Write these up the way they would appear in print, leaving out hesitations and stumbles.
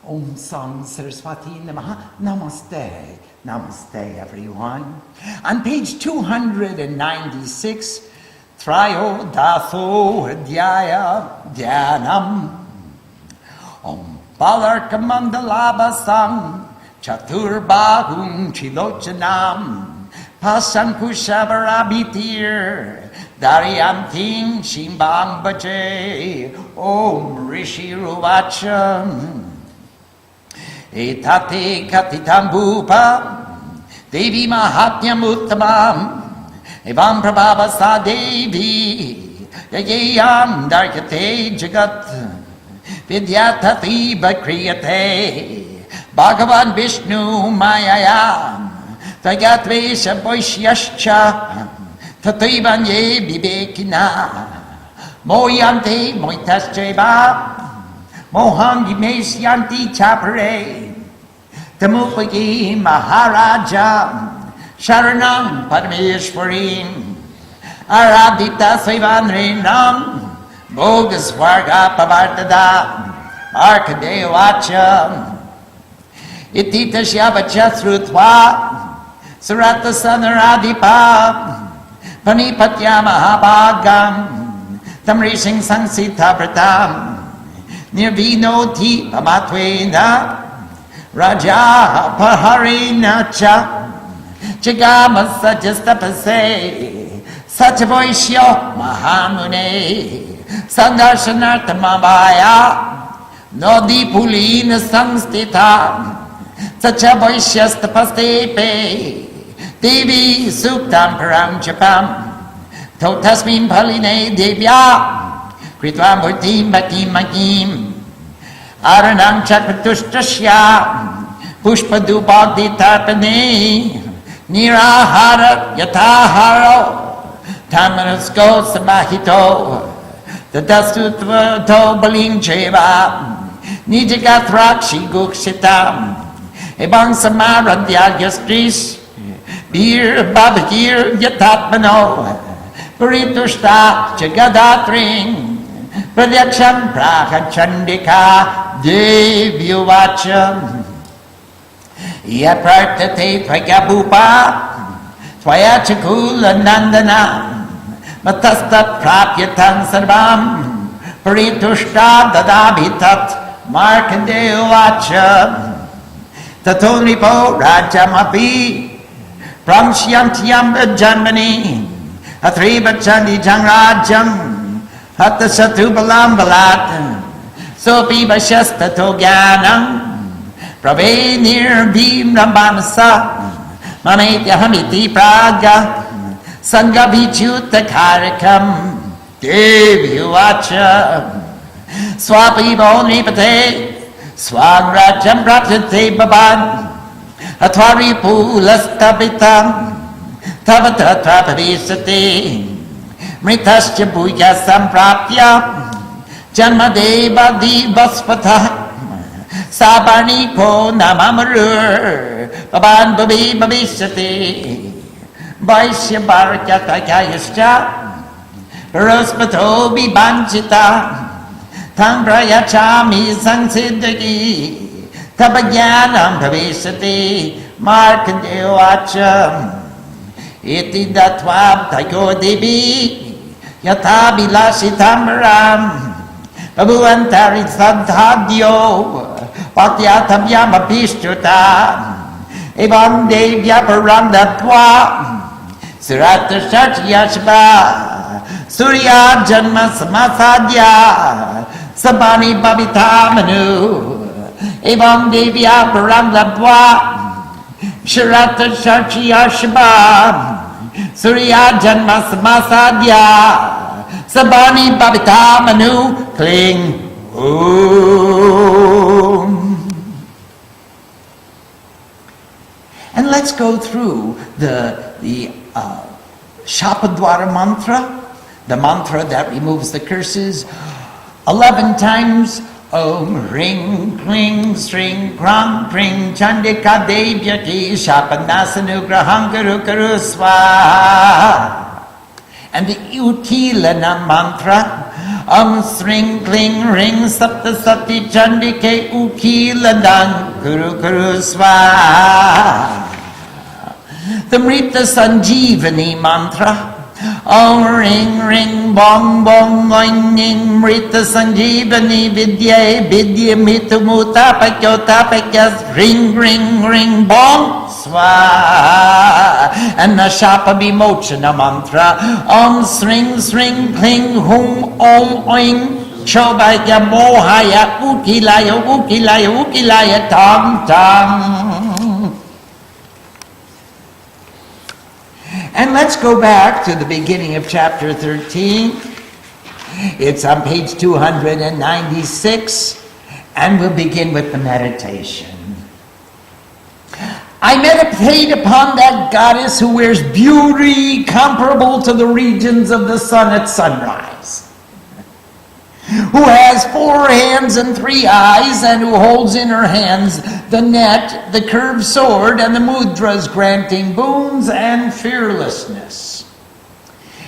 Om Sam Saraswati Namaha. Namaste. Namaste, everyone. On page 296, Trayo Datho Dhyaya Dhyanam. Om Balarkamandalabasam Chaturbahum Chilochanam Pasankushavarabitir Daryantin Shimbang Bhaje. Om Rishi Ruvacham Etate Katitam Bhupa Devi Mahatmyam Uttamam Evam Prabhavasa Devi Yayam Darkate Jagat Vidyatati Bakriyate Bhagavan Vishnu Mayayam Tayatvesha Boishyascha Tatevanye Vivekina Moyante Moitascheva Mohangi Mesyanti Chapare Tamupaki Maharaja Sharanam Padmeshwarim Aradita Sevanrinam Bogasvarga Pavartada Arkadevacham Itita Shyavacha Srutva Surath Samaradipa Panipatya Mahabhagam Tamrishing Sangsita Pratam Nirvinoti Pamatwena Raja Paharina Cha Chigama Sajastapase Satavoishyo Mahamune Sandarshanartamabhaya Nodi Pulina Samstita Sachavoishyastapastepe Devi Suktam Param Chapam Totasmin Paline Devya Kritvam Bhurtim Bhakim Makim Aranam Chakratushtasya Pushpadubhagdi Tarpane Nirahara Yataharo Tamarasko Samahito Tadastutvato Balim Cheva Nijagathrakshi Gukshitam Ebang Samaradya Yastris Bir Babakir Yatatmano Paritushta Jagadatring Pradyaksham Prakachandika Devyuvacham Yaprartate Pragabhupa Tvayachakula Nandana Matasta Prapyatam Sarvam Paritushta Dadabhitat Markandevacham Tatonipo Rajamapi Pramshyantyam Janmani Atriba Chandi Jangrajam Hatta Satubalam Balat Sopi Bashasta Togyanam Pravenir Bhim Rambanasa Mametya Hamiti Praga Sangavichuta Karikam Devyuvacha Swapi Bonipate Swangrajam Praptate Baban Atwari Pulastapitam Tavata Trapavisate Mritascha Bhuya Samprapya Janmadeva Divaspata Sabarniko Namamarur Baban Babi Babishate Vaishya Bharakata Kayascha Paraspato Bibanchita Tangrayachami Sansiddhaki Tabagyanam Bhavishate Markandevacham Iti Datvab Tayo Devi Yata Bilasitamram Babuantari Sadhadyo Pakyatabhyam Apishtuta Evam Devya Param Datva Surata Shatyashva Surya Janma Samasadya Sabani Bhavitamanu Evam Devya Param Datva Sharata Shatyashva Surya Janma Samasadya Sabani Babita Manu Kling Om. And let's go through the Shapadwara mantra, the mantra that removes the curses, 11 times. Om Ring Kling Sring Krang Kring Chandika Devyaki Shapanasanu Graham Karu Karu Swaha. And the Utilana mantra, Sring Kling Ring Sapta Sati Chandike Ukiladang Kuru Kuru Swaha. The Mrita Sanjeevani mantra, Om Ring Ring Bong Bong Oing Ning Mrita Sanjeevani Vidya Vidya Mitamu Tapakyo Tapakyas Ring Ring Ring Bong Swaha. And the Shapa Vimochana mantra, Om Sring Sring Kling Hum Om Oing Chobaya Mohaya Ukilaya Ukilaya Ukilaya Tam Tam. And let's go back to the beginning of chapter 13. It's on page 296, and we'll begin with the meditation. I meditate upon that goddess who wears beauty comparable to the regions of the sun at sunrise, who has 4 hands and 3 eyes, and who holds in her hands the net, the curved sword, and the mudras granting boons and fearlessness.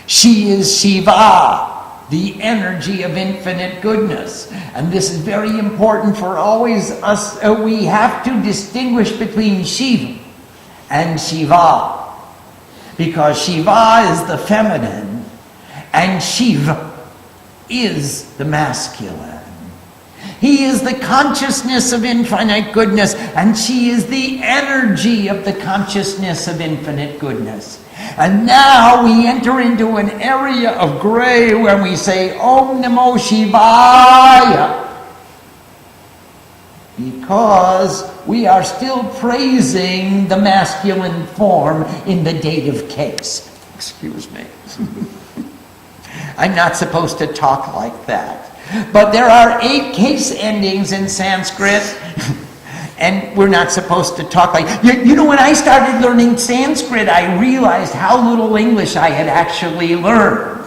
She is Shiva, the energy of infinite goodness. And this is very important for always us. We have to distinguish between Shiva and Shiva, because Shiva is the feminine and Shiva is the masculine. He is the consciousness of infinite goodness, and she is the energy of the consciousness of infinite goodness. And now we enter into an area of gray when we say Om Namo Shivaya, because we are still praising the masculine form in the dative case. Excuse me. I'm not supposed to talk like that. But there are 8 case endings in Sanskrit, and we're not supposed to talk like... You know, when I started learning Sanskrit, I realized how little English I had actually learned.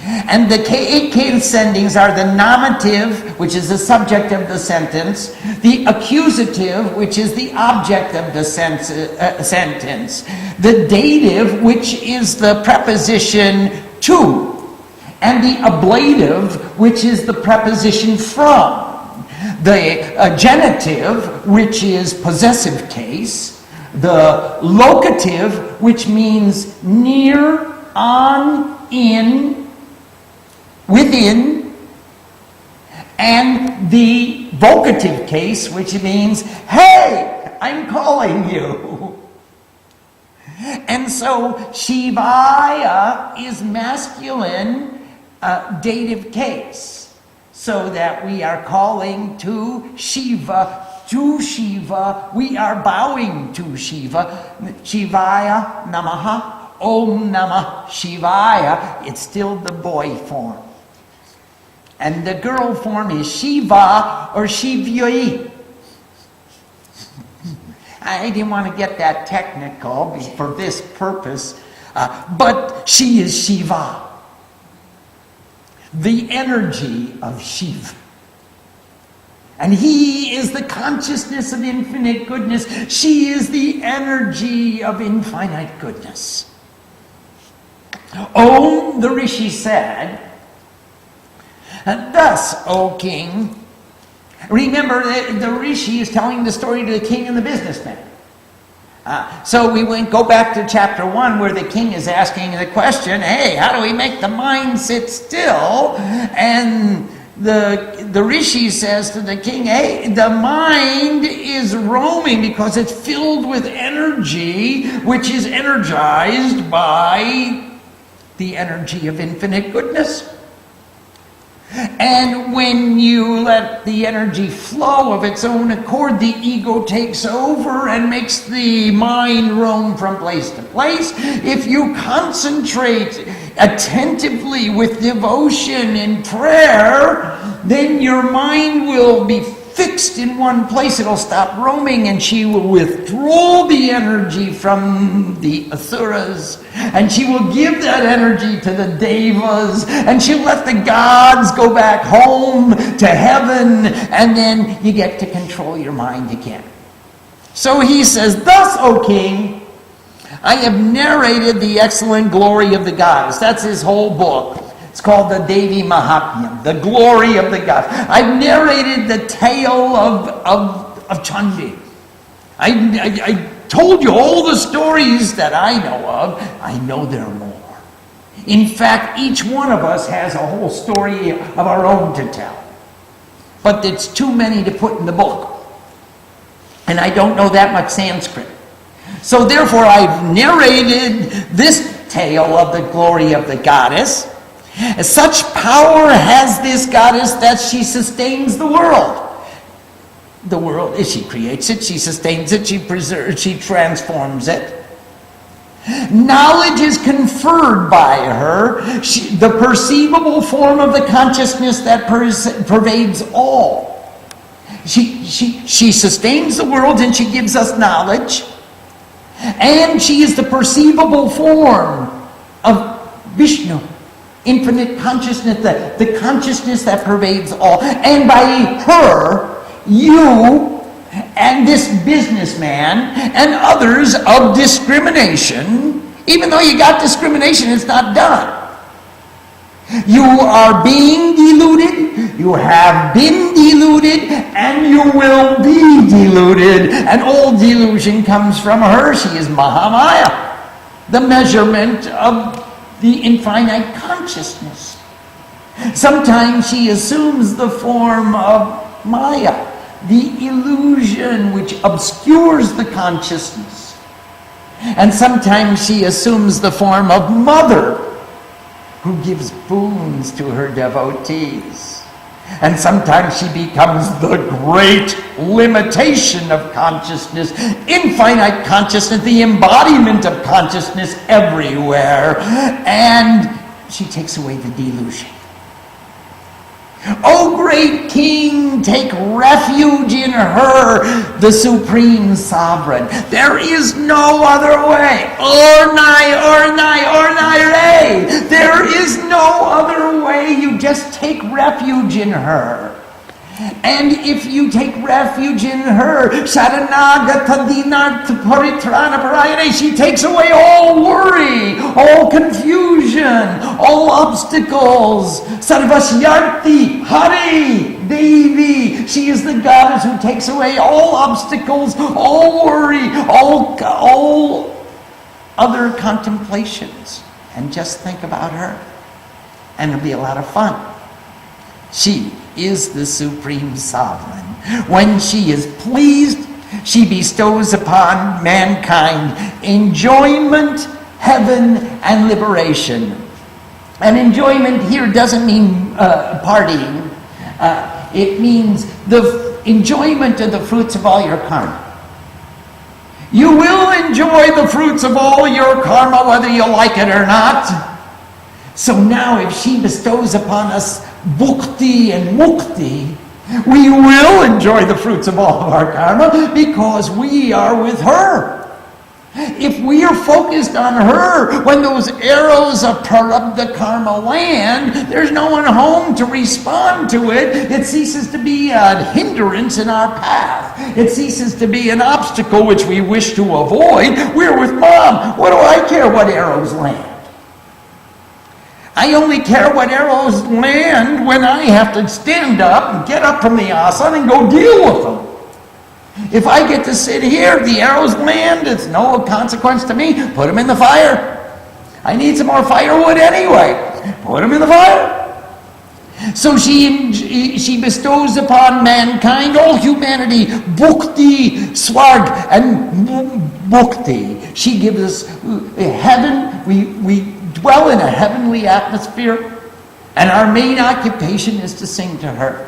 And the 8 case endings are the nominative, which is the subject of the sentence, the accusative, which is the object of the sentence, the dative, which is the preposition to, and the ablative, which is the preposition from. The genitive, which is possessive case. The locative, which means near, on, in, within. And the vocative case, which means, hey, I'm calling you. And so Shivaya is masculine dative case, so that we are calling to Shiva, we are bowing to Shiva. Shivaya Namaha, Om Namah Shivaya. It's still the boy form. And the girl form is Shiva or Shivyoyi. I didn't want to get that technical for this purpose, but she is Shiva, the energy of Shiva. And he is the consciousness of infinite goodness. She is the energy of infinite goodness. Om, the Rishi said, thus, O king, remember the Rishi is telling the story to the king and the businessman. So we go back to chapter 1 where the king is asking the question, hey, how do we make the mind sit still? And the Rishi says to the king, hey, the mind is roaming because it's filled with energy, which is energized by the energy of infinite goodness. And when you let the energy flow of its own accord, the ego takes over and makes the mind roam from place to place. If you concentrate attentively with devotion in prayer, then your mind will be fixed in one place. It'll stop roaming, and she will withdraw the energy from the asuras, and she will give that energy to the devas, and she'll let the gods go back home to heaven, and then you get to control your mind again. So he says, thus, O king, I have narrated the excellent glory of the goddess. That's his whole book. It's called the Devi Mahatmyam, the glory of the goddess. I've narrated the tale of Chandi. I told you all the stories that I know of. I know there are more. In fact, each one of us has a whole story of our own to tell. But it's too many to put in the book. And I don't know that much Sanskrit. So therefore, I've narrated this tale of the glory of the goddess. Such power has this goddess that she sustains the world. The world, she creates it, she sustains it, she preserves, she transforms it. Knowledge is conferred by her, the perceivable form of the consciousness that pervades all. She sustains the world and she gives us knowledge. And she is the perceivable form of Vishnu, infinite consciousness, the consciousness that pervades all. And by her, you and this businessman and others of discrimination, even though you got discrimination, it's not done. You are being deluded, you have been deluded, and you will be deluded. And all delusion comes from her. She is Mahamaya, the measurement of the infinite consciousness. Sometimes she assumes the form of Maya, the illusion which obscures the consciousness. And sometimes she assumes the form of Mother, who gives boons to her devotees. And sometimes she becomes the great limitation of consciousness, infinite consciousness, the embodiment of consciousness everywhere. And she takes away the delusion. O great King, take refuge in her, the supreme sovereign. There is no other way. Ornai, Re. There is no other way. You just take refuge in her. And if you take refuge in her, she takes away all worry, all confusion, all obstacles. Sarvashyarti Hari Devi. She is the goddess who takes away all obstacles, all worry, all other contemplations. And just think about her. And it'll be a lot of fun. She is the supreme sovereign. When she is pleased, she bestows upon mankind enjoyment, heaven, and liberation. And enjoyment here doesn't mean partying. It means the enjoyment of the fruits of all your karma. You will enjoy the fruits of all your karma whether you like it or not. So now if she bestows upon us bhukti and mukti, we will enjoy the fruits of all of our karma because we are with her. If we are focused on her, when those arrows of prarabdha karma land, there's no one home to respond to it. It ceases to be a hindrance in our path. It ceases to be an obstacle which we wish to avoid. We're with Mom. What do I care what arrows land? I only care what arrows land when I have to stand up and get up from the asana and go deal with them. If I get to sit here, the arrows land, it's no consequence to me. Put them in the fire. I need some more firewood anyway. Put them in the fire. So she bestows upon mankind, all humanity, bhukti, swarg, and bhukti. She gives us heaven. We dwell in a heavenly atmosphere, and our main occupation is to sing to her.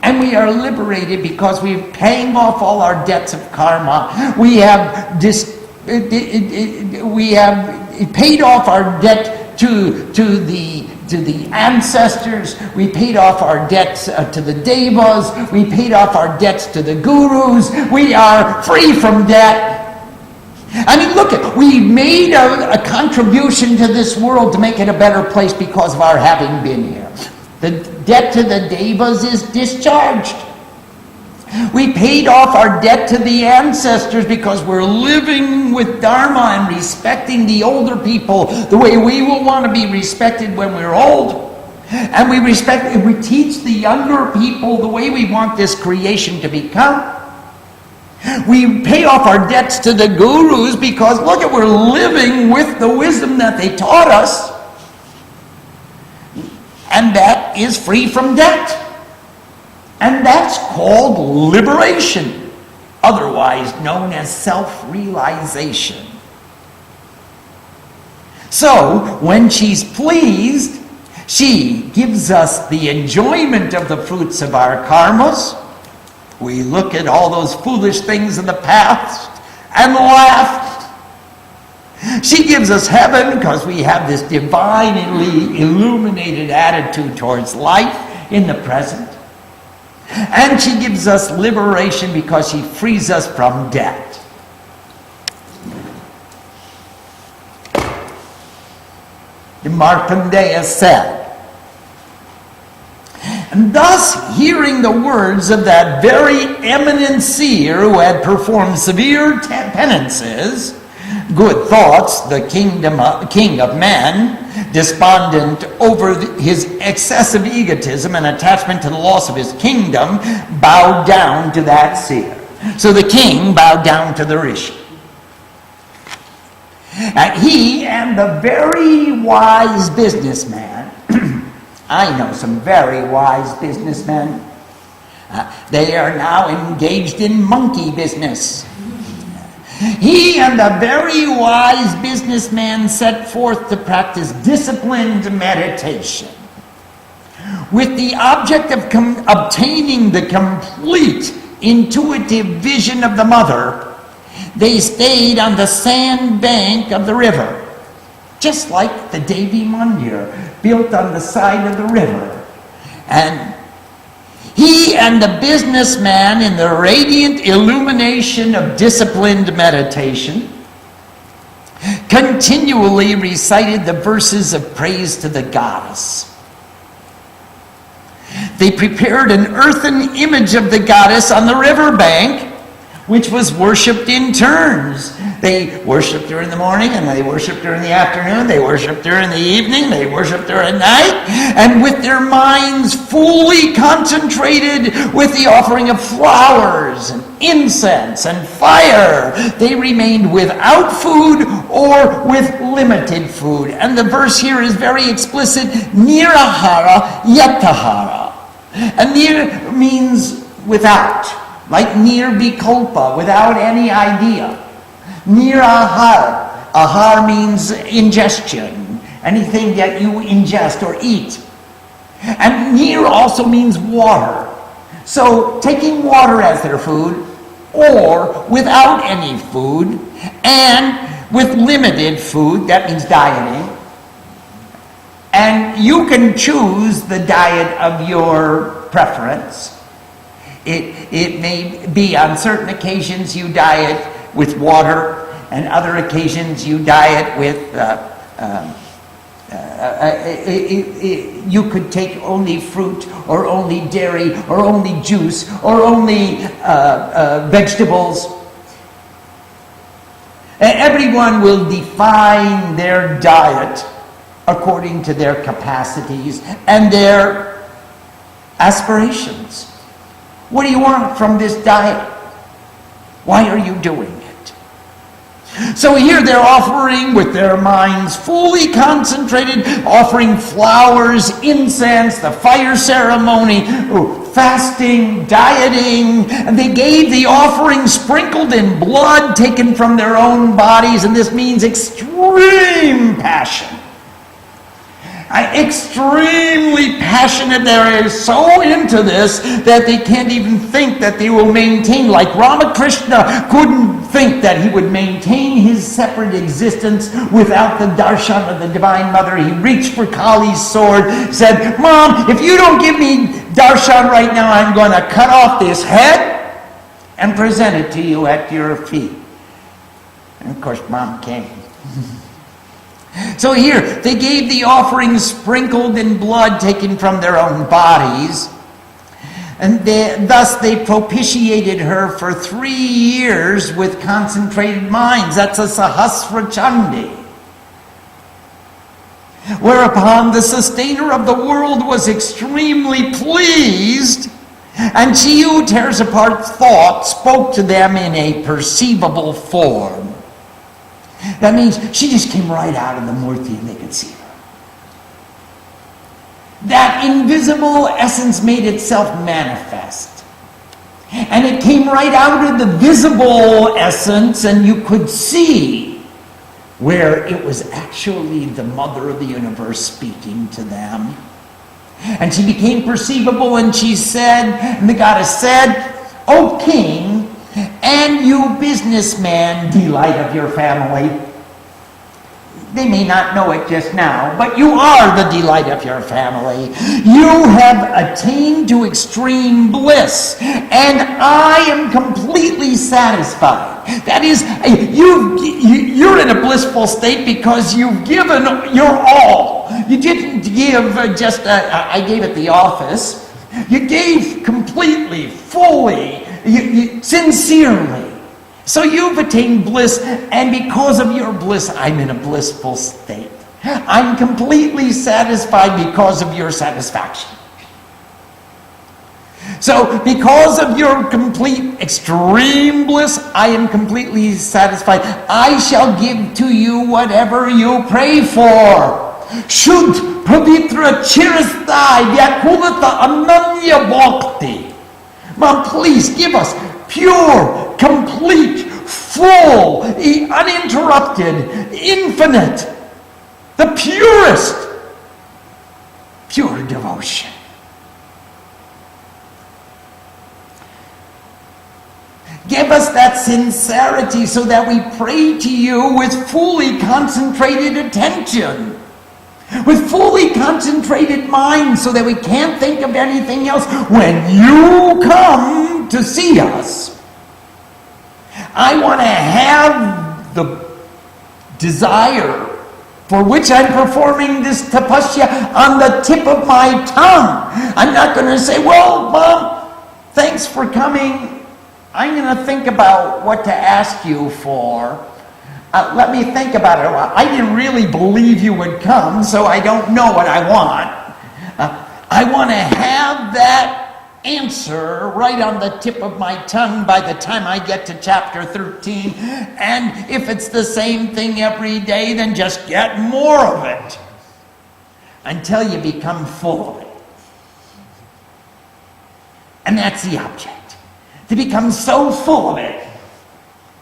And we are liberated because we're paying off all our debts of karma. We have paid off our debt to the ancestors. We paid off our debts to the devas. We paid off our debts to the gurus. We are free from debt. I mean, look, we made a contribution to this world to make it a better place because of our having been here. The debt to the devas is discharged. We paid off our debt to the ancestors because we're living with Dharma and respecting the older people the way we will want to be respected when we're old. And we teach the younger people the way we want this creation to become. We pay off our debts to the gurus because, look at, we're living with the wisdom that they taught us. And that is free from debt. And that's called liberation, otherwise known as self-realization. So, when she's pleased, she gives us the enjoyment of the fruits of our karmas. We look at all those foolish things in the past and laugh. She gives us heaven because we have this divinely illuminated attitude towards life in the present. And she gives us liberation because she frees us from debt. The Markandeya said, and thus, hearing the words of that very eminent seer who had performed severe penances, good thoughts, the king of men, despondent over his excessive egotism and attachment to the loss of his kingdom, bowed down to that seer. So the king bowed down to the rishi. And he and the very wise businessman, I know some very wise businessmen. They are now engaged in monkey business. He and the very wise businessman set forth to practice disciplined meditation with the object of obtaining the complete intuitive vision of the mother. They stayed on the sand bank of the river, just like the Devi Mandir built on the side of the river. And he and the businessman, in the radiant illumination of disciplined meditation, continually recited the verses of praise to the goddess. They prepared an earthen image of the goddess on the river bank, which was worshipped in turns. They worshipped her in the morning, and they worshipped her in the afternoon, they worshipped her in the evening, they worshipped her at night, and with their minds fully concentrated with the offering of flowers and incense and fire, they remained without food or with limited food. And the verse here is very explicit, nirahara yatahara. And nir means without, like nirvikalpa, without any idea. Nirahar. Ahar means ingestion, anything that you ingest or eat. And nir also means water. So taking water as their food, or without any food, and with limited food, that means dieting. And you can choose the diet of your preference. It may be on certain occasions you diet with water, and other occasions you diet with, you could take only fruit, or only dairy, or only juice, or only vegetables. Everyone will define their diet according to their capacities and their aspirations. What do you want from this diet? Why are you doing it? So here they're offering with their minds fully concentrated, offering flowers, incense, the fire ceremony, fasting, dieting, and they gave the offering sprinkled in blood taken from their own bodies, and this means extreme passion. Extremely passionate. They're so into this that they can't even think that they will maintain, like Ramakrishna couldn't think that he would maintain his separate existence without the darshan of the Divine Mother. He reached for Kali's sword, said, "Mom, if you don't give me darshan right now, I'm going to cut off this head and present it to you at your feet." And of course, Mom came. So here, they gave the offering sprinkled in blood taken from their own bodies. And thus they propitiated her for 3 years with concentrated minds. That's a Sahasra Chandi. Whereupon the sustainer of the world was extremely pleased, and she who tears apart thought spoke to them in a perceivable form. That means she just came right out of the Murti and they could see her. That invisible essence made itself manifest. And it came right out of the visible essence, and you could see where it was actually the Mother of the Universe speaking to them. And she became perceivable, and she said, and the goddess said, "O king, and you businessman, delight of your family." They may not know it just now, but you are the delight of your family. You have attained to extreme bliss, and I am completely satisfied. That is, you're in a blissful state because you've given your all. You didn't give just, I gave at the office. You gave completely, fully, sincerely. So you've attained bliss, and because of your bliss, I'm in a blissful state. I'm completely satisfied because of your satisfaction. So because of your complete extreme bliss, I am completely satisfied. I shall give to you whatever you pray for. Shud pavitra chirasthai vyakulata ananya bhakti. Mom, please give us pure, complete, full, uninterrupted, infinite, the purest, pure devotion. Give us that sincerity so that we pray to you with fully concentrated attention, with fully concentrated mind, so that we can't think of anything else. When you come to see us, I want to have the desire for which I'm performing this tapasya on the tip of my tongue. I'm not going to say, "Well, Mom, thanks for coming. I'm going to think about what to ask you for. Let me think about it. I didn't really believe you would come, so I don't know what I want." I want to have that answer right on the tip of my tongue by the time I get to chapter 13. And if it's the same thing every day, then just get more of it until you become full of it. And that's the object, to become so full of it.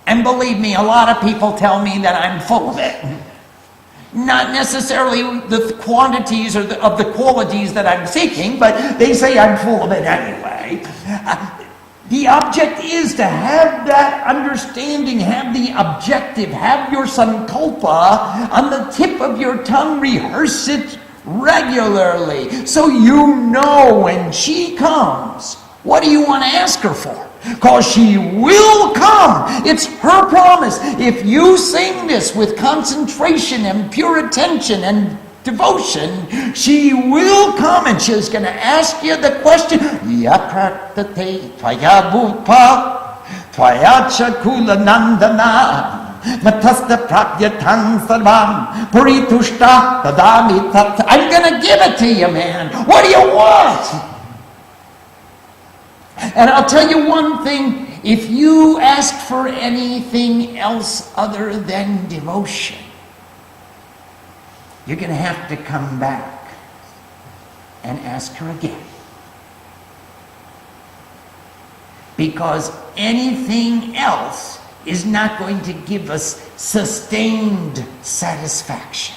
And believe me, a lot of people tell me that I'm full of it. Not necessarily the quantities or of the qualities that I'm seeking, but they say I'm full of it anyway. The object is to have that understanding, have the objective, have your sankalpa on the tip of your tongue, rehearse it regularly, so you know when she comes, what do you want to ask her for? Because she will come. It's her promise. If you sing this with concentration and pure attention and devotion, she will come, and she's going to ask you the question, Yapratate tvaya bhupa tvaya chakula nandana matasta pratyatang sarvam paritushta tadami tat. I'm going to give it to you, man. What do you want? And I'll tell you one thing, if you ask for anything else other than devotion, you're going to have to come back and ask her again. Because anything else is not going to give us sustained satisfaction.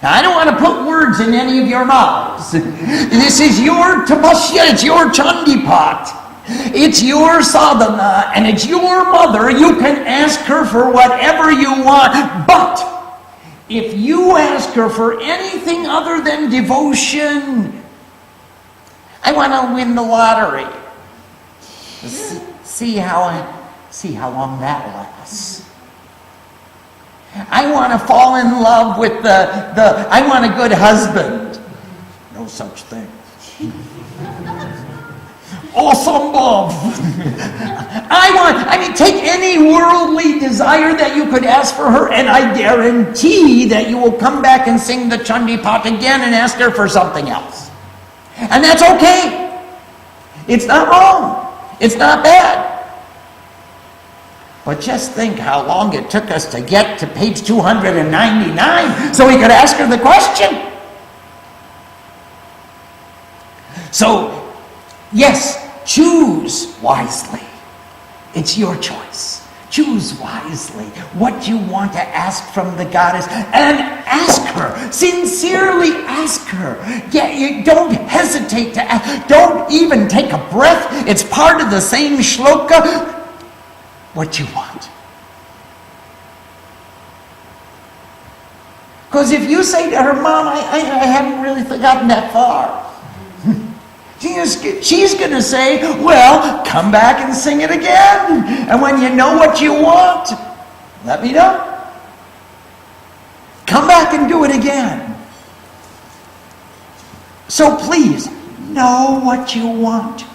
Now, I don't want to put words in any of your mouths. This is your tapasya, it's your Chandi Path. It's your sadhana, and it's your mother. You can ask her for whatever you want. But if you ask her for anything other than devotion, I want to win the lottery. See how long that lasts. I want to fall in love with I want a good husband. No such thing. Asambhav. Take any worldly desire that you could ask for her, and I guarantee that you will come back and sing the Chandi Path again and ask her for something else. And that's okay. It's not wrong. It's not bad. But just think how long it took us to get to page 299 so we could ask her the question. So, yes, choose wisely. It's your choice. Choose wisely what you want to ask from the goddess, and ask her. Sincerely ask her. Don't hesitate to ask. Don't even take a breath. It's part of the same shloka. What you want. Because if you say to her, Mom, I haven't really gotten that far, she's going to say, well, come back and sing it again. And when you know what you want, let me know. Come back and do it again. So please, know what you want.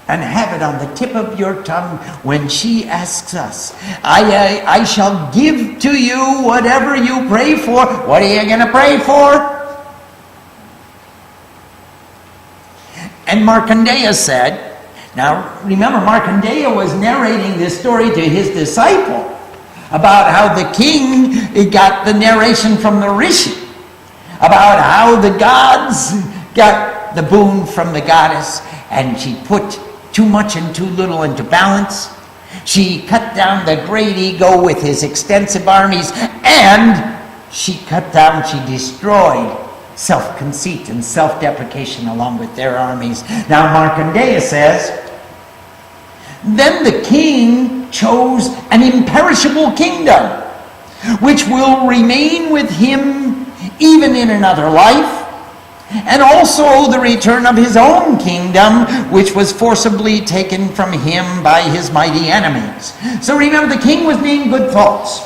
And have it on the tip of your tongue when she asks us, I shall give to you whatever you pray for. What are you going to pray for? And Markandeya said, now remember, Markandeya was narrating this story to his disciple about how the king got the narration from the Rishi, about how the gods got the boon from the goddess, and she put too much and too little into balance. She cut down the great ego with his extensive armies, and she destroyed self-conceit and self-deprecation along with their armies. Now Markandeya says, then the king chose an imperishable kingdom, which will remain with him even in another life, and also the return of his own kingdom, which was forcibly taken from him by his mighty enemies. So remember, the king was named Good Thoughts.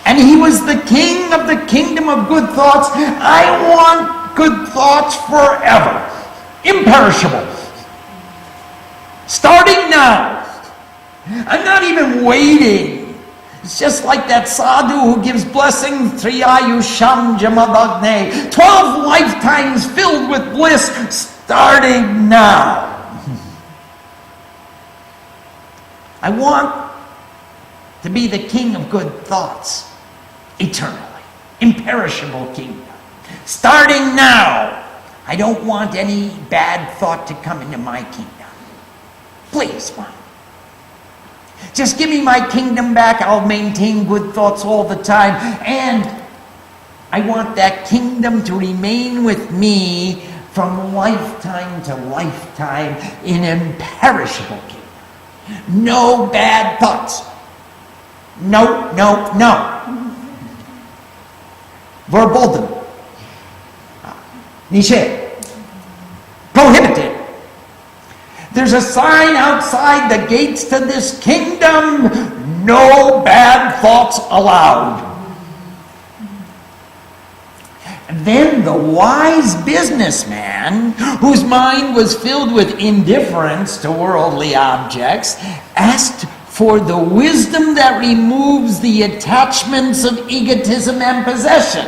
And he was the king of the kingdom of good thoughts. I want good thoughts forever. Imperishable. Starting now. I'm not even waiting. It's just like that sadhu who gives blessing, Triyayusham Jamadagne, 12 lifetimes filled with bliss, starting now. I want to be the king of good thoughts, eternally, imperishable kingdom. Starting now, I don't want any bad thought to come into my kingdom. Please, Mom. Just give me my kingdom back. I'll maintain good thoughts all the time. And I want that kingdom to remain with me from lifetime to lifetime in imperishable kingdom. No bad thoughts. No, no, no. Verboten. Nished. Prohibited. There's a sign outside the gates to this kingdom. No bad thoughts allowed. And then the wise businessman, whose mind was filled with indifference to worldly objects, asked for the wisdom that removes the attachments of egotism and possession.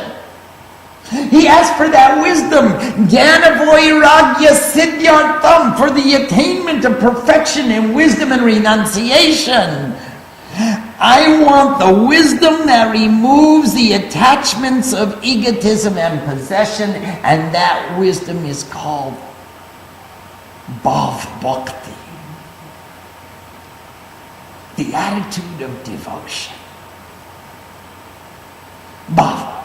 He asked for that wisdom, Jnana Vairagya Siddhartham, for the attainment of perfection in wisdom and renunciation. I want the wisdom that removes the attachments of egotism and possession, and that wisdom is called Bhav Bhakti, the attitude of devotion. Bhava.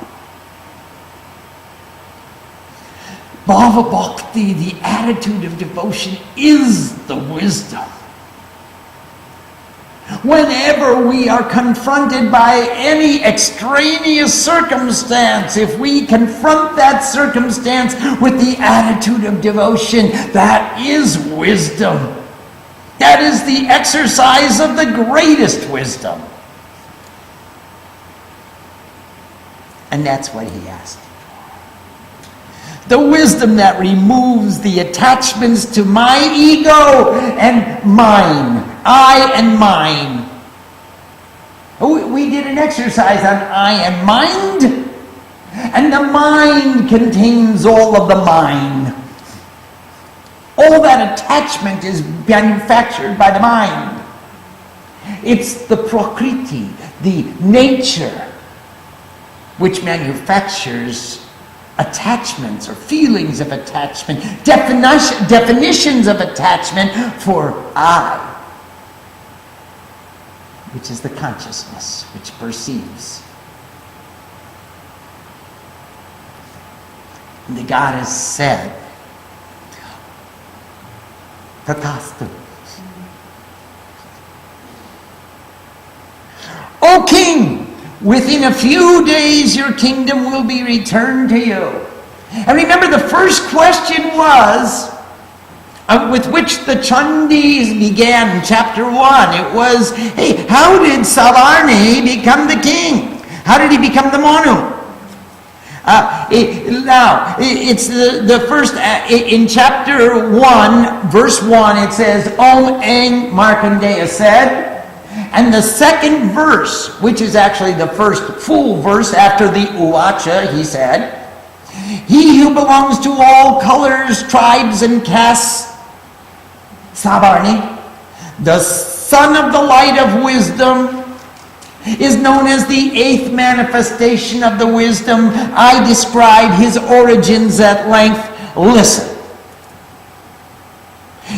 Bhava Bhakti, the attitude of devotion, is the wisdom. Whenever we are confronted by any extraneous circumstance, if we confront that circumstance with the attitude of devotion, that is wisdom. That is the exercise of the greatest wisdom. And that's what he asked. The wisdom that removes the attachments to my ego and mine. I and mine. We did an exercise on I and mind. And the mind contains all of the mine. All that attachment is manufactured by the mind. It's the prakriti, the nature, which manufactures attachments or feelings of attachment, definitions of attachment for I, which is the consciousness which perceives. And the goddess said, Tathastu. O king, within a few days your kingdom will be returned to you. And remember, the first question was, with which the Chandis began in chapter 1. It was, hey, how did Savarni become the king? How did he become the Manu? It's the first, in chapter 1, verse 1, it says, Om Eng Markandeya said. And the second verse, which is actually the first full verse after the Uvacha, he said, he who belongs to all colors, tribes, and castes, Savarni, the son of the light of wisdom, is known as the eighth manifestation of the wisdom. I describe his origins at length. Listen.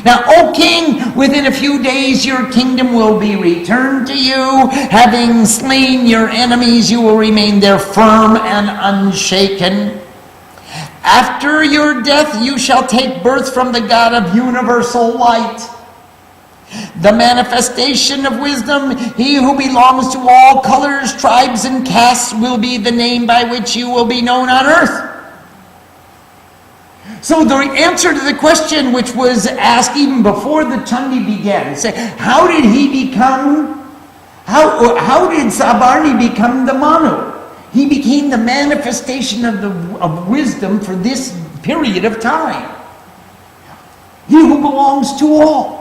Now, O king, within a few days your kingdom will be returned to you. Having slain your enemies, you will remain there firm and unshaken. After your death, you shall take birth from the God of universal light. The manifestation of wisdom, he who belongs to all colors, tribes, and castes, will be the name by which you will be known on earth. So the answer to the question which was asked even before the Chandi began, say, how did Savarni become the Manu? He became the manifestation of wisdom for this period of time. He who belongs to all.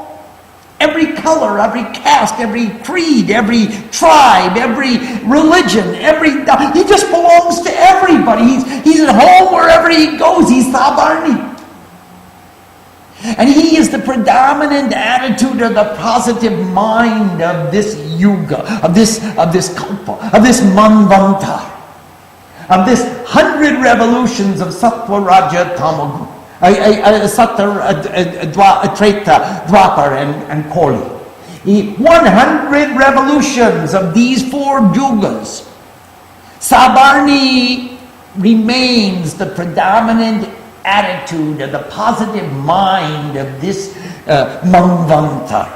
Every color, every caste, every creed, every tribe, every religion, he just belongs to everybody. He's at home wherever he goes. He's Savarni. And he is the predominant attitude of the positive mind of this yuga, of this kalpa, of this manvanta, of this 100 revolutions of sattva, raja, tamagun. Treta, Dwapar, and Kali. 100 revolutions of these 4 yugas. Savarni remains the predominant attitude of the positive mind of this Manvanta.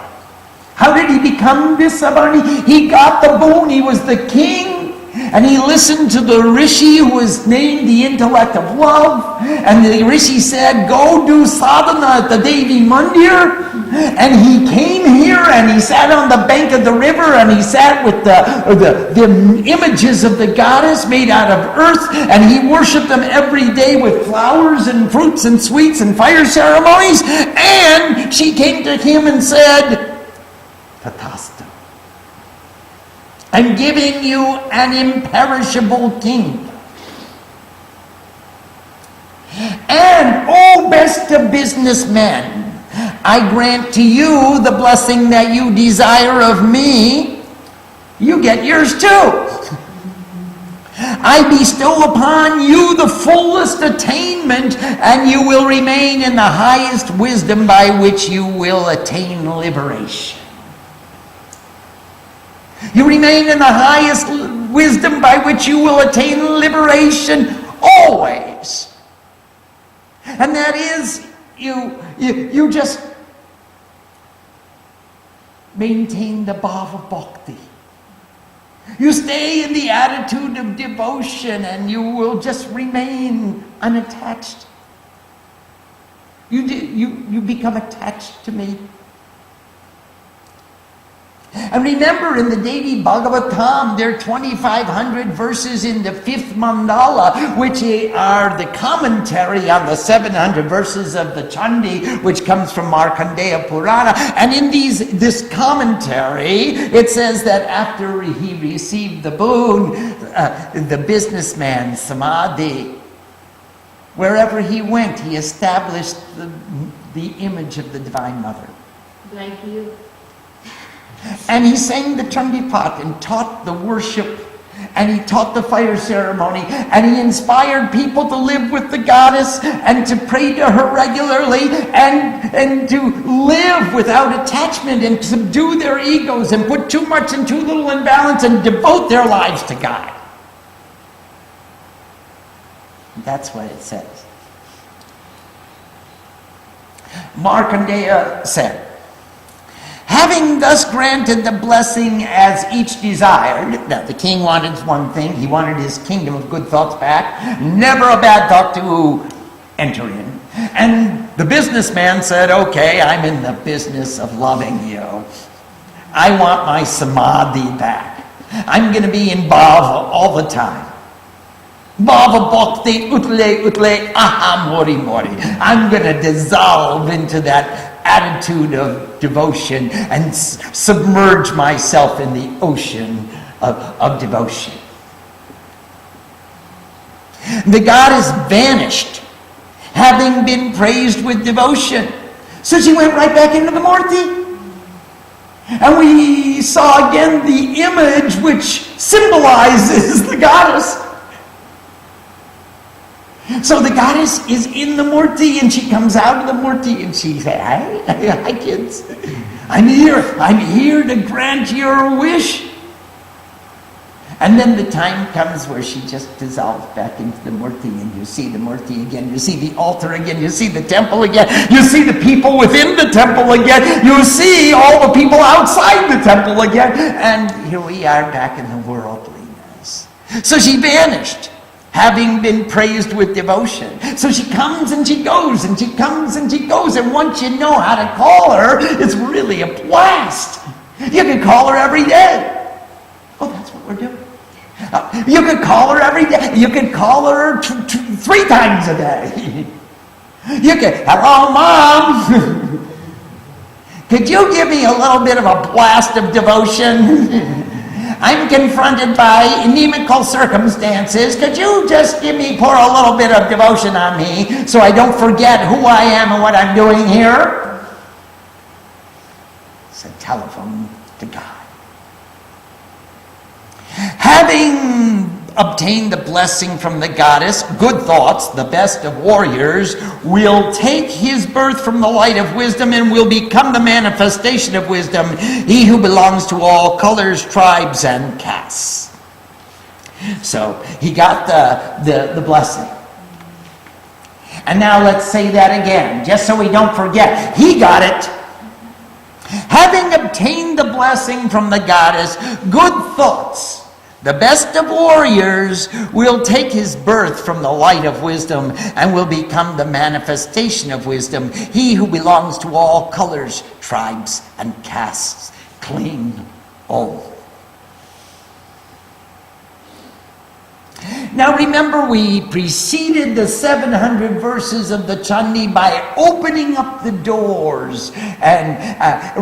How did he become this Savarni? He got the boon. He was the king. And he listened to the Rishi, who was named the intellect of love. And the Rishi said, go do sadhana at the Devi Mandir. And he came here and he sat on the bank of the river and he sat with the images of the goddess made out of earth. And he worshipped them every day with flowers and fruits and sweets and fire ceremonies. And she came to him and said, Tathastu. I'm giving you an imperishable kingdom. And, O best of businessmen, I grant to you the blessing that you desire of me. You get yours too. I bestow upon you the fullest attainment, and you will remain in the highest wisdom by which you will attain liberation. You remain in the highest wisdom by which you will attain liberation always. And that is, you just maintain the bhava bhakti. You stay in the attitude of devotion and you will just remain unattached. You become attached to me. And remember, in the Devi Bhagavatam, there are 2,500 verses in the 5th mandala, which are the commentary on the 700 verses of the Chandi, which comes from Markandeya Purana. And in this commentary, it says that after he received the boon, the businessman, Samadhi, wherever he went, he established the image of the Divine Mother. Like you. And he sang the Chandi Path and taught the worship, and he taught the fire ceremony, and he inspired people to live with the goddess and to pray to her regularly and to live without attachment and subdue their egos and put too much and too little in balance and devote their lives to God. That's what it says. Markandeya said, having thus granted the blessing as each desired, now the king wanted one thing, he wanted his kingdom of good thoughts back, never a bad thought to enter in. And the businessman said, okay, I'm in the business of loving you. I want my samadhi back. I'm going to be in bhava all the time. Bhava bhakti utle aha mori mori. I'm going to dissolve into that attitude of devotion and submerge myself in the ocean of devotion. The goddess vanished, having been praised with devotion. So she went right back into the Murti. And we saw again the image which symbolizes the goddess. So the goddess is in the Murti, and she comes out of the Murti, and she says, hi kids, I'm here to grant your wish. And then the time comes where she just dissolves back into the Murti, and you see the Murti again, you see the altar again, you see the temple again, you see the people within the temple again, you see all the people outside the temple again, and here we are back in the worldliness. So she vanished, having been praised with devotion. So she comes and she goes, and she comes and she goes, and once you know how to call her, it's really a blast. You can call her every day. Oh, that's what we're doing. You could call her every day. You could call her 3 times a day. You could, hello, Mom. Could you give me a little bit of a blast of devotion? I'm confronted by inimical circumstances. Could you just pour a little bit of devotion on me so I don't forget who I am and what I'm doing here? It's a telephone to God. Having obtained the blessing from the goddess, good thoughts, the best of warriors, will take his birth from the light of wisdom and will become the manifestation of wisdom, he who belongs to all colors, tribes, and castes. So he got the blessing. And now let's say that again, just so we don't forget. He got it. Having obtained the blessing from the goddess, good thoughts, the best of warriors, will take his birth from the light of wisdom and will become the manifestation of wisdom. He who belongs to all colors, tribes, and castes, clean all. Now remember, we preceded the 700 verses of the Chandi by opening up the doors and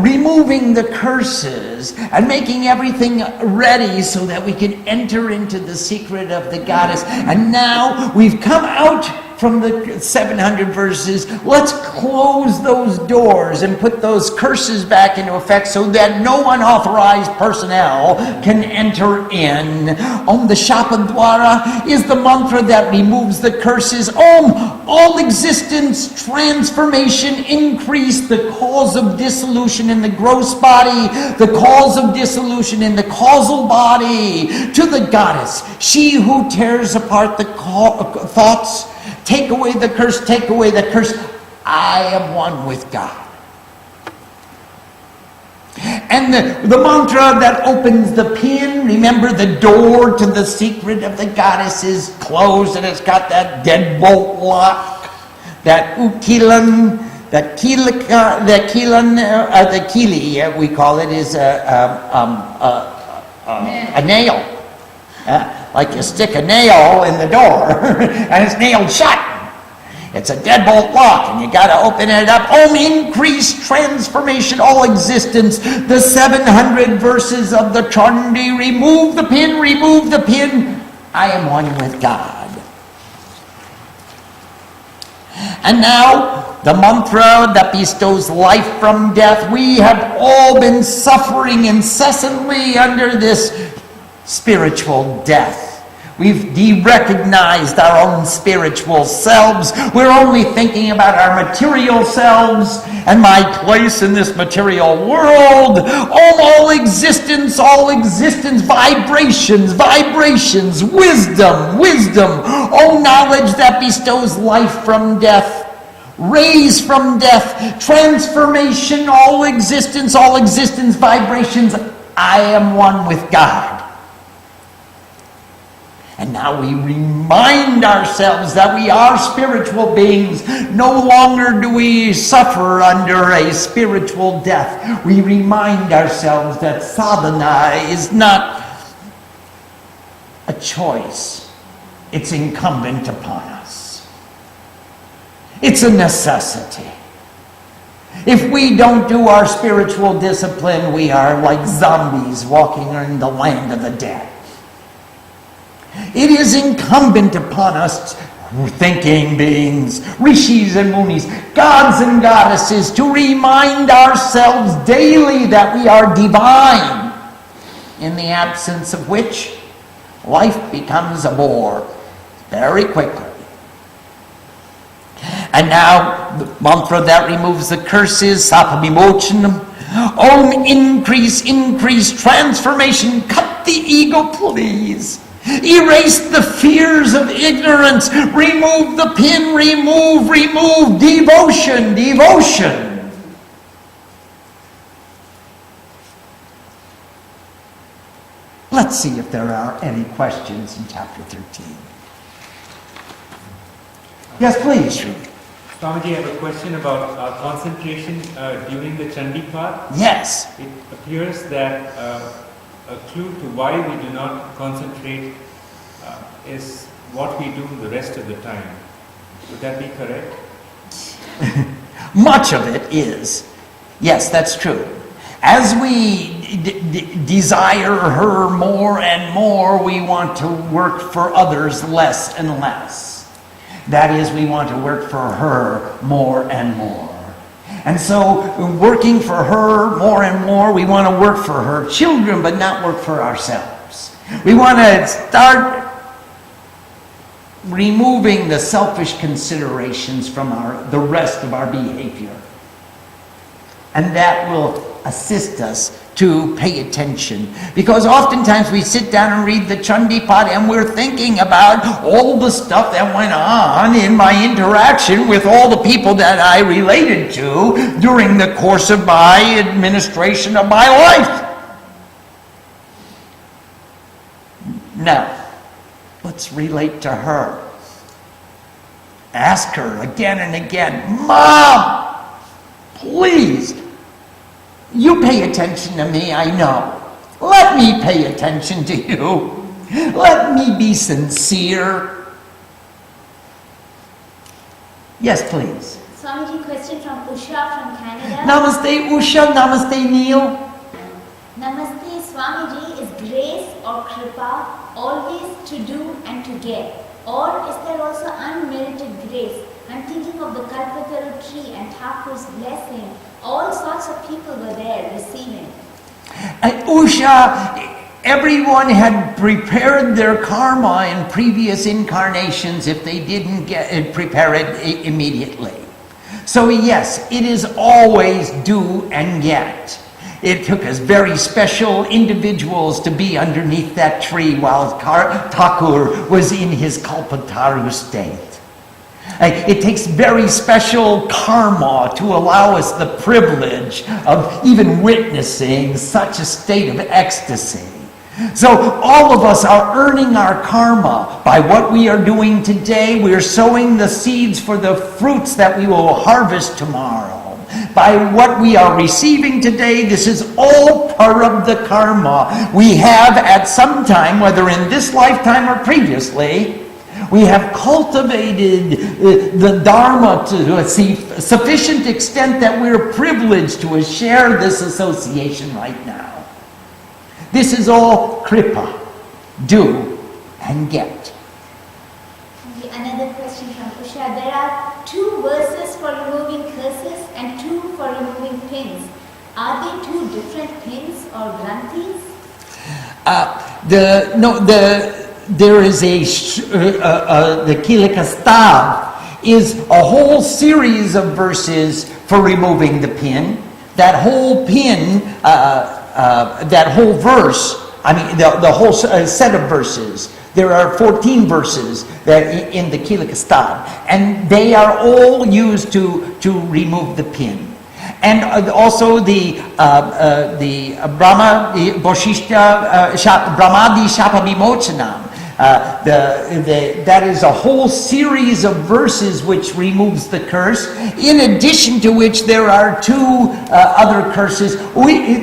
removing the curses and making everything ready so that we can enter into the secret of the goddess. And now we've come out from the 700 verses. Let's close those doors and put those curses back into effect so that no unauthorized personnel can enter in. Om the Shapadwara is the mantra that removes the curses. Om, all existence, transformation, increase, the cause of dissolution in the gross body, the cause of dissolution in the causal body, to the goddess, she who tears apart the thoughts. Take away the curse, take away the curse. I am one with God. And the mantra that opens the pin, remember the door to the secret of the goddess is closed and it's got that deadbolt lock, that ukilan The kili, we call it, is a nail. Like you stick a nail in the door and it's nailed shut. It's a deadbolt lock and you got to open it up. Om, increase, transformation, all existence. The 700 verses of the Chandi. Remove the pin, remove the pin. I am one with God. And now, the mantra that bestows life from death. We have all been suffering incessantly under this spiritual death. We've de-recognized our own spiritual selves. We're only thinking about our material selves and my place in this material world. All existence, vibrations, wisdom. Oh, knowledge that bestows life from death, raise from death, transformation, all existence, vibrations. I am one with God. And now we remind ourselves that we are spiritual beings. No longer do we suffer under a spiritual death. We remind ourselves that sadhana is not a choice. It's incumbent upon us. It's a necessity. If we don't do our spiritual discipline, we are like zombies walking in the land of the dead. It is incumbent upon us, thinking beings, rishis and munis, gods and goddesses, to remind ourselves daily that we are divine, in the absence of which life becomes a bore very quickly. And now the mantra that removes the curses, sapamimochanam. Om, increase, transformation. Cut the ego, please. Erase the fears of ignorance. Remove the pin. Remove. Devotion. Let's see if there are any questions in chapter 13. Yes, please. Swamiji, I have a question about concentration during the Chandi Path. Yes. It appears that a clue to why we do not concentrate is what we do the rest of the time. Would that be correct? Much of it is. Yes, that's true. As we desire her more and more, we want to work for others less and less. That is, we want to work for her more and more. And so, working for her more and more, we want to work for her children, but not work for ourselves. We want to start removing the selfish considerations from the rest of our behavior. And that will assist us to pay attention. Because oftentimes we sit down and read the Chandi Path and we're thinking about all the stuff that went on in my interaction with all the people that I related to during the course of my administration of my life. Now, let's relate to her. Ask her again and again, Mom, please, you pay attention to me, I know. Let me pay attention to you. Let me be sincere. Yes, please. Swamiji, question from Usha from Canada. Namaste, Usha. Namaste, Neil. Namaste, Swamiji. Is grace or kripa always to do and to get? Or is there also unmerited grace? I'm thinking of the Kalpataru tree and Thakur's blessing. All sorts of people were there receiving. Usha, everyone had prepared their karma in previous incarnations if they didn't prepare it immediately. So yes, it is always do and get. It took us very special individuals to be underneath that tree while Thakur was in his Kalpataru state. It takes very special karma to allow us the privilege of even witnessing such a state of ecstasy. So all of us are earning our karma by what we are doing today. We are sowing the seeds for the fruits that we will harvest tomorrow. By what we are receiving today, this is all part of the karma we have at some time, whether in this lifetime or previously. We have cultivated the Dharma to a sufficient extent that we're privileged to share this association right now. This is all kripa, do and get. Another question from Usha. There are 2 verses for removing curses and 2 for removing pins. Are they 2 different pins or granthis? There is the Kilika Stav is a whole series of verses for removing the pin. That whole pin, that whole verse, the whole set of verses. There are 14 verses that in the Kilika Stav, and they are all used to remove the pin. And also the Brahma, the Boshishta, Brahmadi Shapa Vimochanam. That is a whole series of verses which removes the curse, in addition to which there are 2 other curses.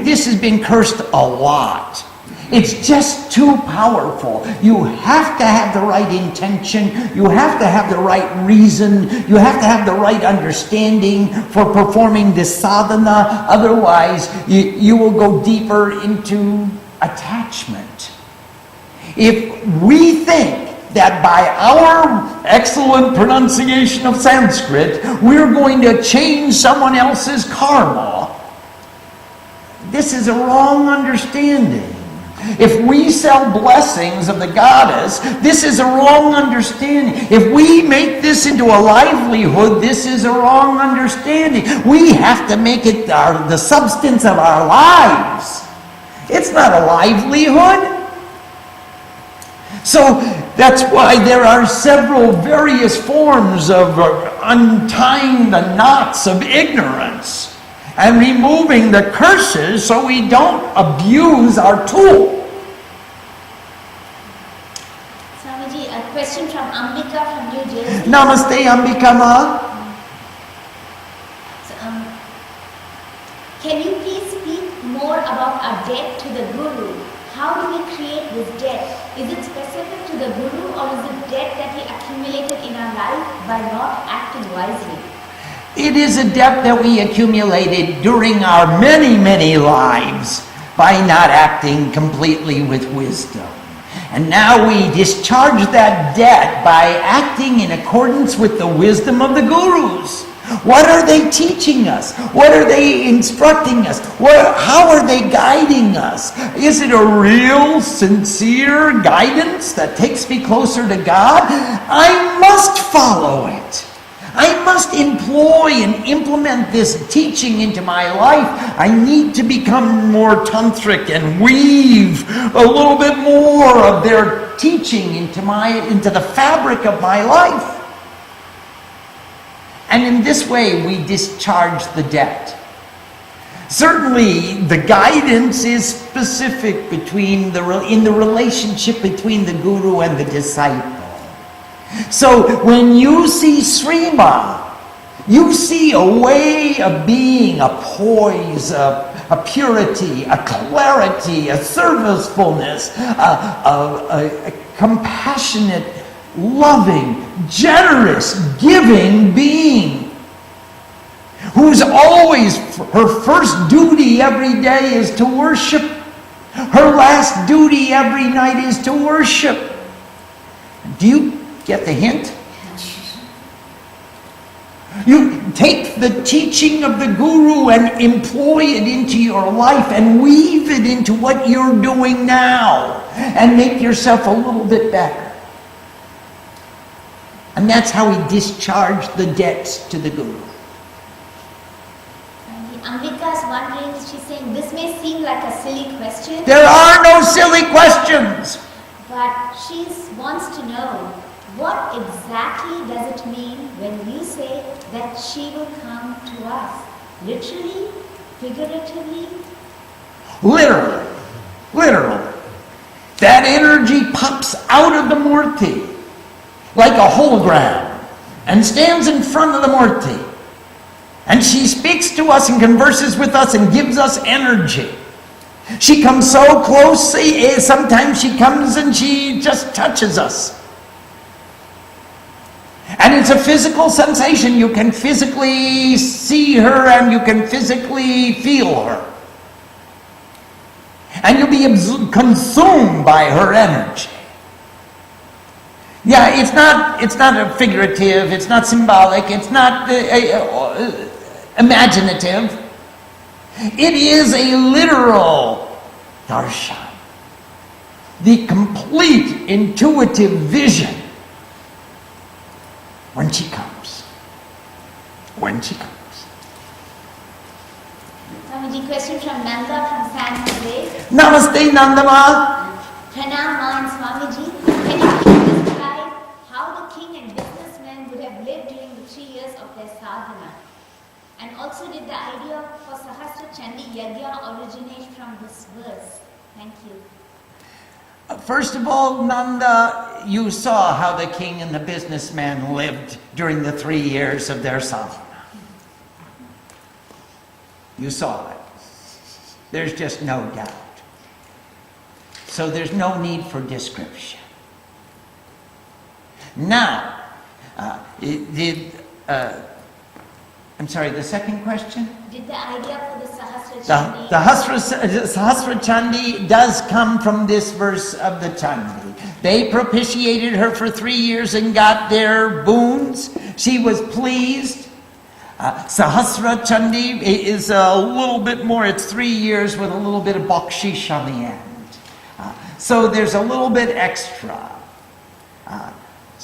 This has been cursed a lot. It's just too powerful. You have to have the right intention. You have to have the right reason. You have to have the right understanding for performing this sadhana. Otherwise, you will go deeper into attachment. If we think that by our excellent pronunciation of Sanskrit, we're going to change someone else's karma, this is a wrong understanding. If we sell blessings of the goddess, this is a wrong understanding. If we make this into a livelihood, this is a wrong understanding. We have to make it the substance of our lives. It's not a livelihood. So that's why there are several various forms of untying the knots of ignorance and removing the curses so we don't abuse our tool. Swamiji, a question from Ambika from New Jersey. Namaste, Ambika Ma. So, can you please speak more about our debt to the Guru? How do we create this debt? Is it specific to the Guru, or is it debt that we accumulated in our life by not acting wisely? It is a debt that we accumulated during our many, many lives by not acting completely with wisdom. And now we discharge that debt by acting in accordance with the wisdom of the Gurus. What are they teaching us? What are they instructing us? How are they guiding us? Is it a real, sincere guidance that takes me closer to God? I must follow it. I must employ and implement this teaching into my life. I need to become more tantric and weave a little bit more of their teaching into the fabric of my life. And in this way, we discharge the debt. Certainly, the guidance is specific in the relationship between the Guru and the disciple. So when you see Srima, you see a way of being, a poise, a purity, a clarity, a servicefulness, a compassionate, loving, generous, giving being, whose always, her first duty every day is to worship. Her last duty every night is to worship. Do you get the hint? You take the teaching of the Guru and employ it into your life and weave it into what you're doing now and make yourself a little bit better. And that's how we discharge the debts to the Guru. Ambika is wondering, she's saying, this may seem like a silly question. There are no silly questions. But she wants to know, what exactly does it mean when you say that she will come to us? Literally? Figuratively? Literally. Literally. energy pops out of the Murti like a hologram and stands in front of the Murti. And she speaks to us and converses with us and gives us energy. She comes so close, sometimes she comes and she just touches us. And it's a physical sensation. You can physically see her and you can physically feel her. And you'll be consumed by her energy. Yeah, it's not a figurative, it's not symbolic, it's not imaginative. It is a literal darshan. The complete intuitive vision when she comes. When she comes. Swamiji, question from Nanda from Sanskrit. Namaste, Nandama. Pranam Ma and Swamiji, can you please describe how the king and businessmen would have lived during the 3 years of their sadhana? And also, did the idea for Sahasra Chandi Yajna originate from this verse? Thank you. First of all, Nanda, you saw how the king and the businessman lived during the 3 years of their sadhana. You saw it. There's just no doubt. So there's no need for description. Now, I'm sorry, the second question? Did the idea for the Sahasra Chandi... The Sahasra Chandi does come from this verse of the Chandi. They propitiated her for 3 years and got their boons. She was pleased. Sahasra Chandi is a little bit more, it's 3 years with a little bit of bakshish on the end. So there's a little bit extra.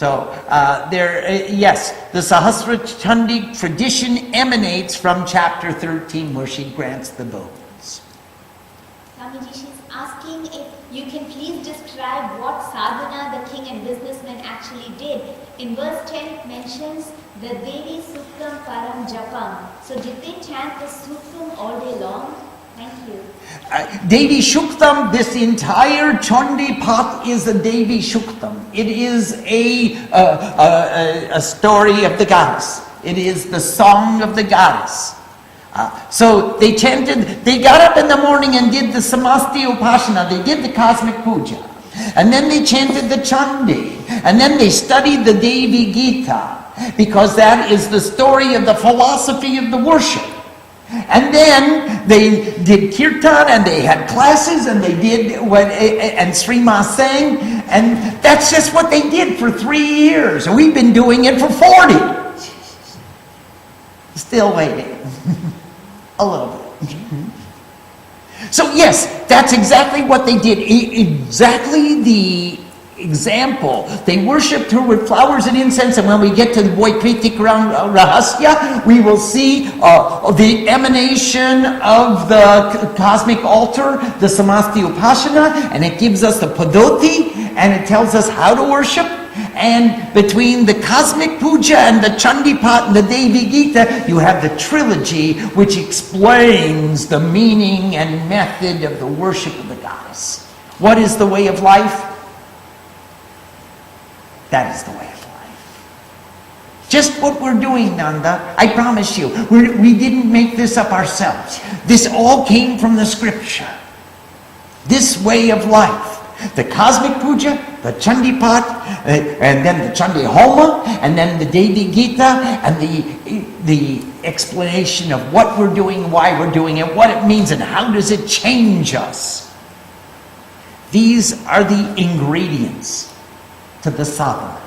Yes, the Sahasra Chandi tradition emanates from chapter 13 where she grants the boons. Swamiji, she's asking if you can please describe what sadhana the king and businessmen actually did. In verse 10 it mentions the Devi Suktam Param Japam. So did they chant the Suktam all day long? Thank you. Devi Shuktam, this entire Chandi Path is a Devi Shuktam. It is a story of the goddess. It is the song of the goddess. So they chanted, they got up in the morning and did the Samasti Upasana, they did the cosmic puja. And then they chanted the Chandi. And then they studied the Devi Gita, because that is the story of the philosophy of the worship. And then they did kirtan and they had classes and they did and Srima sang, and that's just what they did for 3 years. We've been doing it for 40. Still waiting. A little bit. So yes, that's exactly what they did. Exactly the example. They worshipped her with flowers and incense, and when we get to the Voikritik Rahasya, we will see the emanation of the cosmic altar, the Samasti Upasana, and it gives us the Padoti, and it tells us how to worship. And between the cosmic puja and the Chandi Path and the Devi Gita, you have the trilogy which explains the meaning and method of the worship of the goddess. What is the way of life? That is the way of life. Just what we're doing, Nanda, I promise you. We didn't make this up ourselves. This all came from the scripture. This way of life. The cosmic puja, the Chandi Path, and then the Chandi Homa, and then the Devi Gita, and the explanation of what we're doing, why we're doing it, what it means, and how does it change us. These are the ingredients to the sadhana.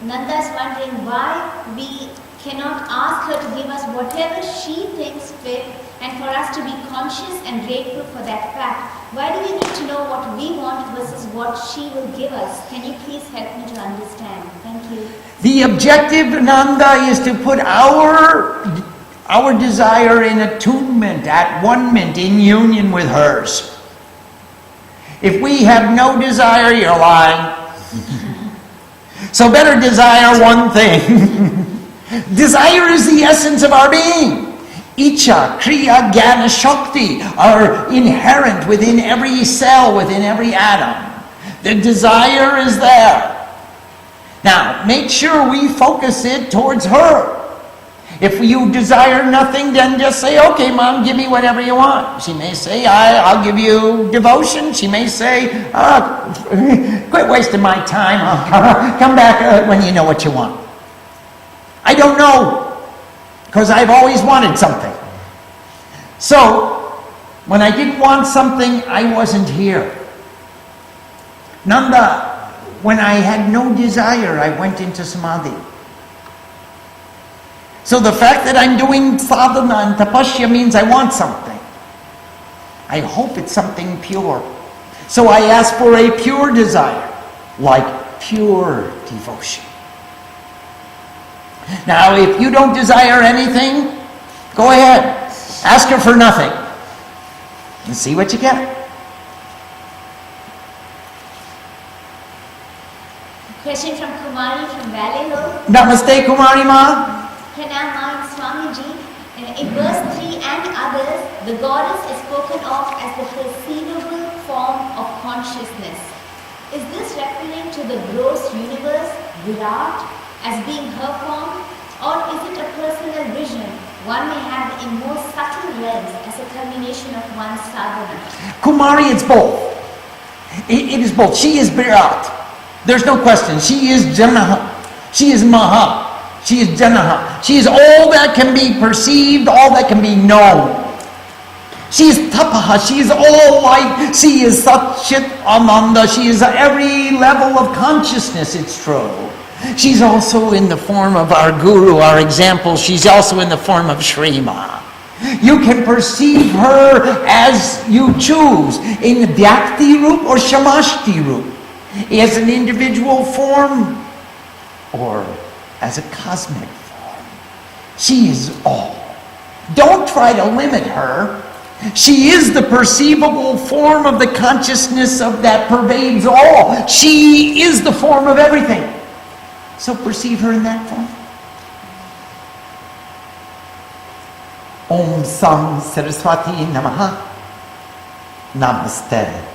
Nanda's wondering why we cannot ask her to give us whatever she thinks fit, and for us to be conscious and grateful for that fact. Why do we need to know what we want versus what she will give us? Can you please help me to understand? Thank you. The objective, Nanda, is to put our desire in attunement, at one-ment, in union with hers. If we have no desire, you're lying. So better desire one thing. Desire is the essence of our being. Icha, Kriya, Jnana, Shakti are inherent within every cell, within every atom. The desire is there. Now, make sure we focus it towards her. If you desire nothing, then just say, okay, Mom, give me whatever you want. She may say, I'll give you devotion. She may say, quit wasting my time. I'll come back when you know what you want. I don't know, because I've always wanted something. So, when I didn't want something, I wasn't here. Nanda, when I had no desire, I went into Samadhi. So the fact that I'm doing sadhana and tapasya means I want something. I hope it's something pure. So I ask for a pure desire, like pure devotion. Now, if you don't desire anything, go ahead. Ask her for nothing. And see what you get. Question from Kumari from Valley Hill. Namaste, Kumari Ma. Pranam Swamiji. In verse 3 and others, the goddess is spoken of as the perceivable form of consciousness. Is this referring to the gross universe, Virat, as being her form? Or is it a personal vision one may have in more subtle lens as a culmination of one's sadhana? Kumari, it's both. It is both. She is Virat. There's no question. She is Janaha. She is Maha. She is Janaha. She is all that can be perceived, all that can be known. She is Tapaha. She is all light. She is Satchit Ananda. She is every level of consciousness, it's true. She's also in the form of our Guru, our example. She's also in the form of Shrima. You can perceive her as you choose, in Vyakti Rup or Shamashti Rup, as an individual form or as a cosmic form. She is all. Don't try to limit her. She is the perceivable form of the consciousness of that pervades all. She is the form of everything. So perceive her in that form. Om Sam Saraswati Namaha. Namaste.